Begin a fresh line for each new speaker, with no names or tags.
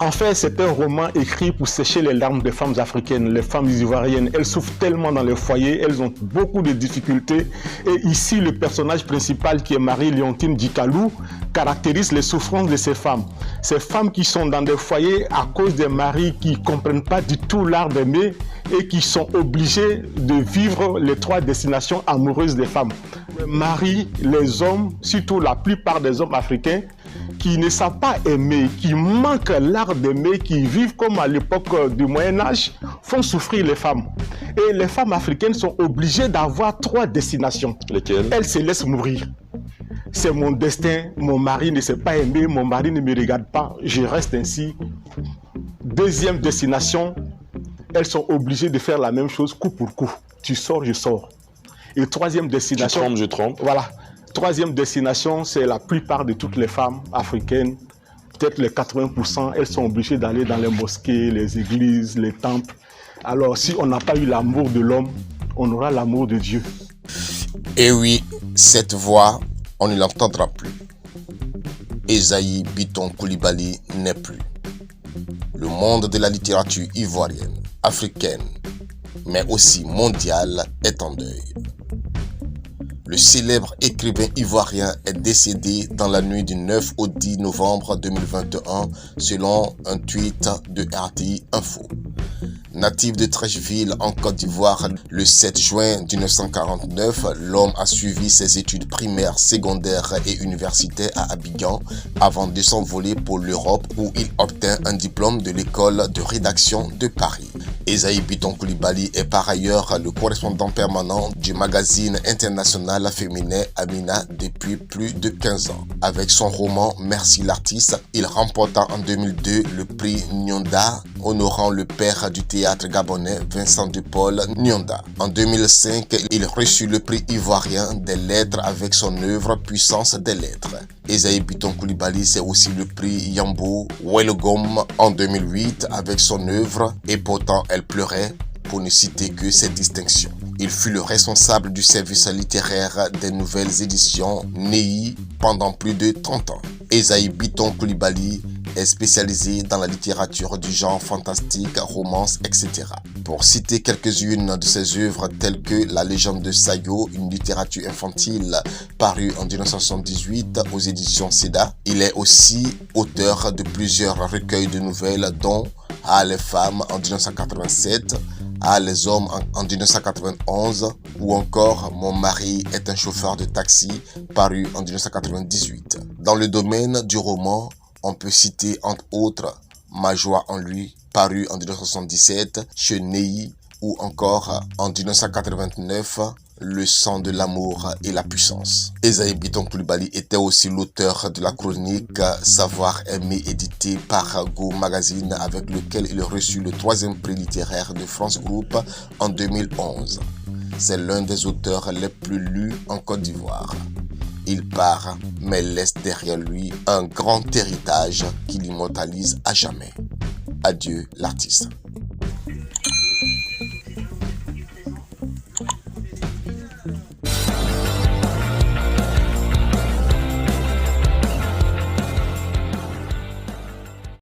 En fait, c'est un roman écrit pour sécher les larmes des femmes africaines, les femmes ivoiriennes. Elles souffrent tellement dans les foyers, elles ont beaucoup de difficultés. Et ici, le personnage principal, qui est Marie-Léontine Djikalou, caractérise les souffrances de ces femmes. Ces femmes qui sont dans des foyers à cause des maris qui ne comprennent pas du tout l'art d'aimer et qui sont obligés de vivre les trois destinations amoureuses des femmes. Les maris, les hommes, surtout la plupart des hommes africains, qui ne savent pas aimer, qui manquent l'art d'aimer, qui vivent comme à l'époque du Moyen-Âge, font souffrir les femmes. Et les femmes africaines sont obligées d'avoir trois destinations.
Lesquelles?
Elles se laissent mourir. C'est mon destin, mon mari ne sait pas aimer, mon mari ne me regarde pas, je reste ainsi. Deuxième destination, elles sont obligées de faire la même chose coup pour coup. Tu sors, je sors. Et troisième destination...
Tu trompes, je trompe.
Voilà. Troisième destination, c'est la plupart de toutes les femmes africaines, peut-être les 80%, elles sont obligées d'aller dans les mosquées, les églises, les temples. Alors, si on n'a pas eu l'amour de l'homme, on aura l'amour de Dieu.
Et oui, cette voix, on ne l'entendra plus. Esaïe Bitton Coulibaly n'est plus. Le monde de la littérature ivoirienne, africaine, mais aussi mondiale est en deuil. Le célèbre écrivain ivoirien est décédé dans la nuit du 9 au 10 novembre 2021 selon un tweet de RTI Info. Natif de Treichville en Côte d'Ivoire, le 7 juin 1949, l'homme a suivi ses études primaires, secondaires et universitaires à Abidjan avant de s'envoler pour l'Europe où il obtint un diplôme de l'école de rédaction de Paris. Esaïe Bitton Coulibaly est par ailleurs le correspondant permanent du magazine international féminin Amina depuis plus de 15 ans. Avec son roman Merci l'artiste, il remporta en 2002 le prix Nyonda, honorant le père du théâtre gabonais Vincent de Paul Nyonda. En 2005, il reçut le prix ivoirien des lettres avec son œuvre Puissance des lettres. Esaïe Bitton Coulibaly, c'est aussi le prix Yambo Welogom en 2008 avec son œuvre Et pourtant elle pleurait, pour ne citer que ses distinctions. Il fut le responsable du service littéraire des nouvelles éditions NEI pendant plus de 30 ans. Esaïe Bitton Coulibaly est spécialisé dans la littérature du genre fantastique, romance, etc. Pour citer quelques-unes de ses œuvres telles que La légende de Sayo, une littérature infantile parue en 1978 aux éditions Seda, il est aussi auteur de plusieurs recueils de nouvelles dont Ah les femmes en 1987, Ah les hommes en 1991 ou encore Mon mari est un chauffeur de taxi paru en 1998. Dans le domaine du roman, on peut citer entre autres Ma joie en lui, paru en 1977 chez Ney, ou encore en 1989 Le sang de l'amour et la puissance. Esaïe Bitton Coulibaly était aussi l'auteur de la chronique Savoir aimer édité par Go Magazine avec lequel il reçut le 3e prix littéraire de France Group en 2011. C'est l'un des auteurs les plus lus en Côte d'Ivoire. Il part, mais laisse derrière lui un grand héritage qui l'immortalise à jamais. Adieu l'artiste.